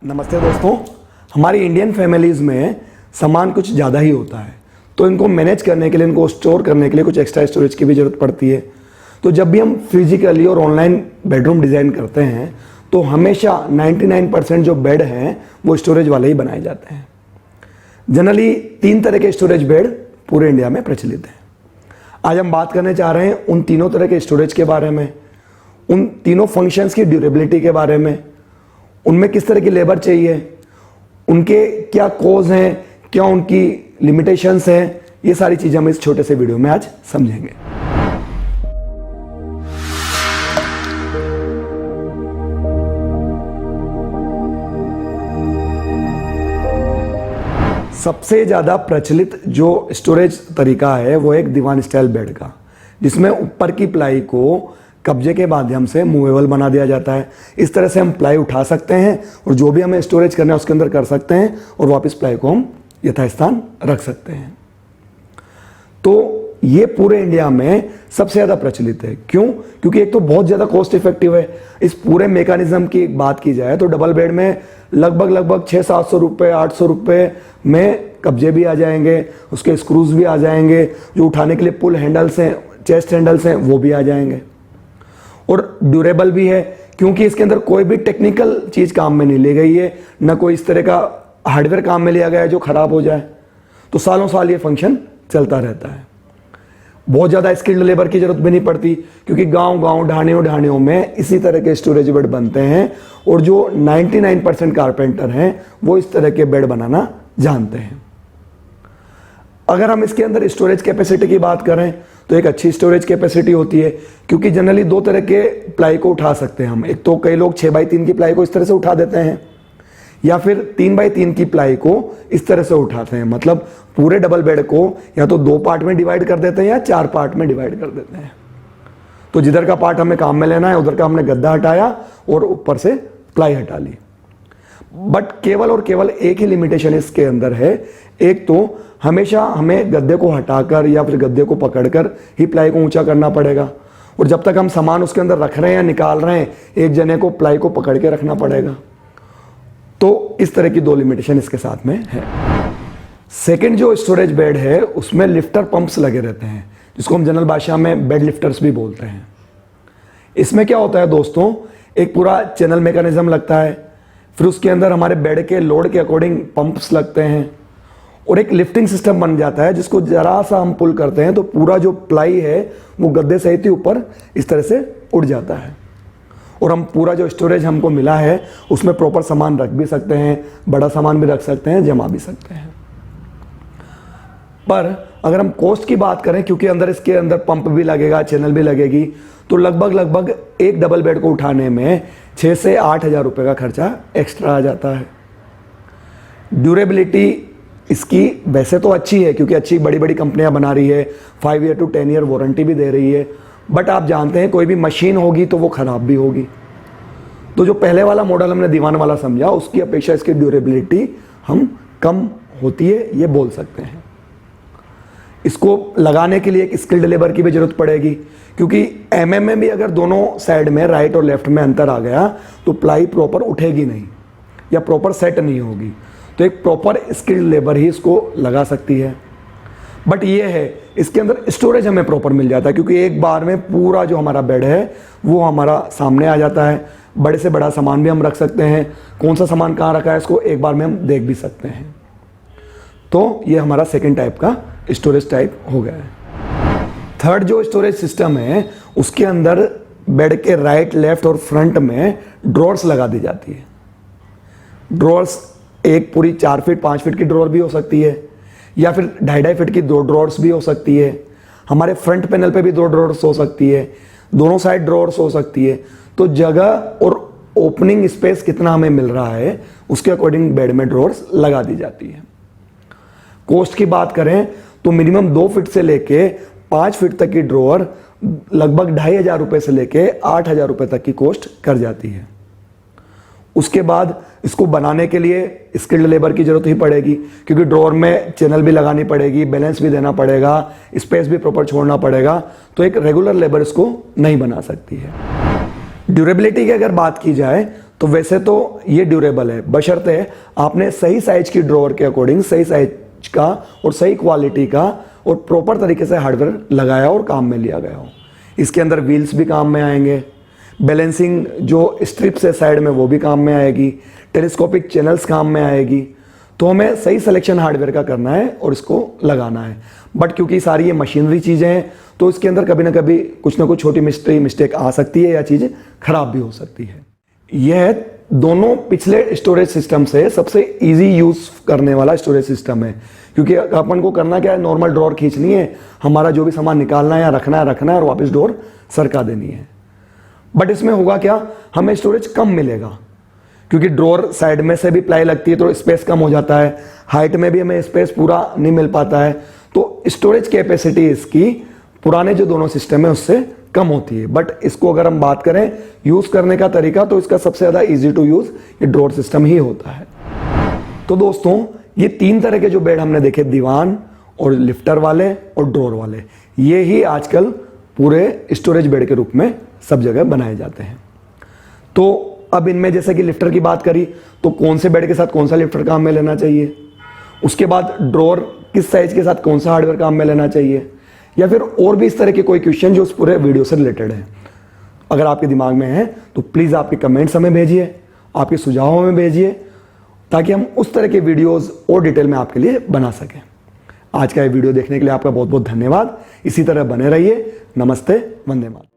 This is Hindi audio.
नमस्ते दोस्तों। हमारी इंडियन फैमिलीज़ में सामान कुछ ज़्यादा ही होता है, तो इनको मैनेज करने के लिए, इनको स्टोर करने के लिए कुछ एक्स्ट्रा स्टोरेज की भी ज़रूरत पड़ती है। तो जब भी हम फिजिकली और ऑनलाइन बेडरूम डिज़ाइन करते हैं तो हमेशा 99% जो बेड हैं वो स्टोरेज वाले ही बनाए जाते हैं। जनरली 3 तरह के स्टोरेज बेड पूरे इंडिया में प्रचलित हैं। आज हम बात करने जा रहे हैं उन तीनों तरह के स्टोरेज के बारे में, उन तीनों फंक्शंस की ड्यूरेबिलिटी के बारे में, उनमें किस तरह की लेबर चाहिए, उनके क्या कॉज हैं, क्या उनकी लिमिटेशंस हैं, ये सारी चीज़ें हम इस छोटे से वीडियो में आज समझेंगे। सबसे ज़्यादा प्रचलित जो स्टोरेज तरीका है वो एक दीवान स्टाइल बेड का, जिसमें ऊपर की प्लाई को कब्जे के माध्यम से मूवेबल बना दिया जाता है। इस तरह से हम प्लाई उठा सकते हैं और जो भी हमें स्टोरेज करना है उसके अंदर कर सकते हैं और वापस प्लाई को हम यथास्थान रख सकते हैं। तो ये पूरे इंडिया में सबसे ज़्यादा प्रचलित है। क्यों? क्योंकि एक तो बहुत ज़्यादा कॉस्ट इफेक्टिव है। इस पूरे मेकानिज्म की बात की जाए तो डबल बेड में लगभग 600-700 रुपये, 800 रुपये में कब्जे भी आ जाएंगे, उसके स्क्रूज भी आ जाएंगे, जो उठाने के लिए पुल हैंडल्स हैं, चेस्ट हैंडल्स हैं, वो भी आ जाएंगे। और ड्यूरेबल भी है क्योंकि इसके अंदर कोई भी टेक्निकल चीज़ काम में नहीं ली गई है, ना कोई इस तरह का हार्डवेयर काम में लिया गया है जो ख़राब हो जाए। तो सालों साल ये फंक्शन चलता रहता है। बहुत ज़्यादा स्किल्ड लेबर की ज़रूरत भी नहीं पड़ती क्योंकि गांव-गांव, ढाणियों में इसी तरह के स्टोरेज बेड बनते हैं और जो 99% कारपेंटर हैं वो इस तरह के बेड बनाना जानते हैं। अगर हम इसके अंदर स्टोरेज कैपेसिटी की बात करें तो एक अच्छी स्टोरेज कैपेसिटी होती है क्योंकि जनरली 2 तरह के प्लाई को उठा सकते हैं हम। एक तो कई लोग 6x3 की प्लाई को इस तरह से उठा देते हैं या फिर 3x3 की प्लाई को इस तरह से उठाते हैं। मतलब पूरे डबल बेड को या तो 2 पार्ट में डिवाइड कर देते हैं या 4 पार्ट में डिवाइड कर देते हैं। तो जिधर का पार्ट हमें काम में लेना है उधर का हमने गद्दा हटाया और ऊपर से प्लाई हटा ली। बट केवल और केवल एक ही लिमिटेशन इसके अंदर है। एक तो हमेशा हमें गद्दे को हटाकर या फिर गद्दे को पकड़कर ही प्लाई को ऊंचा करना पड़ेगा और जब तक हम सामान उसके अंदर रख रहे हैं या निकाल रहे हैं एक जने को प्लाई को पकड़ के रखना पड़ेगा। तो इस तरह की 2 लिमिटेशन इसके साथ में है। सेकंड जो स्टोरेज बेड है उसमें लिफ्टर पंप्स लगे रहते हैं, जिसको हम जनरल भाषा में बेड लिफ्टर्स भी बोलते हैं। इसमें क्या होता है दोस्तों, एक पूरा चैनल मैकेनिज्म लगता है, फिर उसके अंदर हमारे बेड के लोड के अकॉर्डिंग पंप्स लगते हैं और एक लिफ्टिंग सिस्टम बन जाता है जिसको जरा सा हम पुल करते हैं तो पूरा जो प्लाई है वो गद्दे सहित ही ऊपर इस तरह से उड़ जाता है और हम पूरा जो स्टोरेज हमको मिला है उसमें प्रॉपर सामान रख भी सकते हैं, बड़ा सामान भी रख सकते हैं, जमा भी सकते हैं। पर अगर हम कॉस्ट की बात करें, क्योंकि इसके अंदर पंप भी लगेगा, चैनल भी लगेगी, तो लगभग एक डबल बेड को उठाने में 6 से 8 हज़ार रुपये का खर्चा एक्स्ट्रा आ जाता है। ड्यूरेबिलिटी इसकी वैसे तो अच्छी है क्योंकि अच्छी बड़ी कंपनियां बना रही है, 5 ईयर to 10 ईयर वारंटी भी दे रही है। बट आप जानते हैं कोई भी मशीन होगी तो वो ख़राब भी होगी। तो जो पहले वाला मॉडल हमने दीवान वाला समझा उसकी अपेक्षा इसकी ड्यूरेबिलिटी हम कम होती है, ये बोल सकते हैं। इसको लगाने के लिए एक स्किल्ड लेबर की भी जरूरत पड़ेगी क्योंकि एमएम में भी अगर दोनों साइड में राइट और लेफ्ट में अंतर आ गया तो प्लाई प्रॉपर उठेगी नहीं या प्रॉपर सेट नहीं होगी। तो एक प्रॉपर स्किल्ड लेबर ही इसको लगा सकती है। बट ये है इसके अंदर स्टोरेज हमें प्रॉपर मिल जाता है क्योंकि एक बार में पूरा जो हमारा बेड है वो हमारा सामने आ जाता है। बड़े से बड़ा सामान भी हम रख सकते हैं, कौन सा सामान कहाँ रखा है इसको एक बार में हम देख भी सकते हैं। तो ये हमारा सेकेंड टाइप का स्टोरेज टाइप हो गया है। थर्ड जो स्टोरेज सिस्टम है उसके अंदर बेड के राइट, लेफ्ट और फ्रंट में ड्रॉर्स लगा दी जाती है। ड्रॉर्स एक पूरी 4 फीट 5 फीट की ड्रॉर भी हो सकती है या फिर 2.5 फीट की 2 ड्रॉर्स भी हो सकती है। हमारे फ्रंट पैनल पे भी 2 ड्रॉर्स हो सकती है, दोनों साइड ड्रॉर्स हो सकती है। तो जगह और ओपनिंग स्पेस कितना हमें मिल रहा है उसके अकॉर्डिंग बेड में ड्रॉर्स लगा दी जाती है। कॉस्ट की बात करें तो मिनिमम 2 फीट से लेके 5 फीट तक की ड्रॉर लगभग 2,500 रुपये से लेके 8,000 रुपये तक की कॉस्ट कर जाती है। उसके बाद इसको बनाने के लिए स्किल्ड लेबर की जरूरत ही पड़ेगी क्योंकि ड्रॉर में चैनल भी लगानी पड़ेगी, बैलेंस भी देना पड़ेगा, स्पेस भी प्रॉपर छोड़ना पड़ेगा। तो एक रेगुलर लेबर इसको नहीं बना सकती है। ड्यूरेबिलिटी की अगर बात की जाए तो वैसे तो ये ड्यूरेबल है, बशर्ते आपने सही साइज की ड्रॉअर के अकॉर्डिंग सही साइज का और सही क्वालिटी का और प्रॉपर तरीके से हार्डवेयर लगाया और काम में लिया गया हो। इसके अंदर व्हील्स भी काम में आएंगे, बैलेंसिंग जो स्ट्रिप्स है साइड में वो भी काम में आएगी, टेलीस्कोपिक चैनल्स काम में आएगी। तो हमें सही सिलेक्शन हार्डवेयर का करना है और इसको लगाना है। बट क्योंकि सारी ये मशीनरी चीज़ें हैं तो इसके अंदर कभी ना कभी कुछ ना कुछ छोटी मिस्टेक आ सकती है या चीज़ खराब भी हो सकती है। यह दोनों पिछले स्टोरेज सिस्टम से सबसे इजी यूज करने वाला स्टोरेज सिस्टम है, क्योंकि अपन को करना क्या है, नॉर्मल ड्रॉअर खींचनी है, हमारा जो भी सामान निकालना है या रखना है और वापस ड्रॉअर सरका देनी है। बट इसमें होगा क्या, हमें स्टोरेज कम मिलेगा, क्योंकि ड्रॉअर साइड में से भी प्लाई लगती है तो स्पेस कम हो जाता है, हाइट में भी हमें स्पेस पूरा नहीं मिल पाता है। तो स्टोरेज कैपेसिटी इसकी पुराने जो दोनों सिस्टम है उससे कम होती है। बट इसको अगर हम बात करें यूज करने का तरीका, तो इसका सबसे ज्यादा इजी टू यूज ये ड्रॉअर सिस्टम ही होता है। तो दोस्तों ये 3 तरह के जो बेड हमने देखे, दीवान और लिफ्टर वाले और ड्रॉअर वाले, ये ही आजकल पूरे स्टोरेज बेड के रूप में सब जगह बनाए जाते हैं। तो अब इनमें जैसे कि लिफ्टर की बात करी, तो कौन से बेड के साथ कौन सा लिफ्टर काम में लेना चाहिए, उसके बाद ड्रॉअर किस साइज के साथ कौन सा हार्डवेयर काम में लेना चाहिए, या फिर और भी इस तरह के कोई क्वेश्चन जो उस पूरे वीडियो से रिलेटेड है, अगर आपके दिमाग में है तो प्लीज़ आपके कमेंट्स हमें भेजिए, आपके सुझाव हमें भेजिए, ताकि हम उस तरह के वीडियोस और डिटेल में आपके लिए बना सकें। आज का ये वीडियो देखने के लिए आपका बहुत बहुत धन्यवाद। इसी तरह बने रहिए। नमस्ते, वंदे मातरम।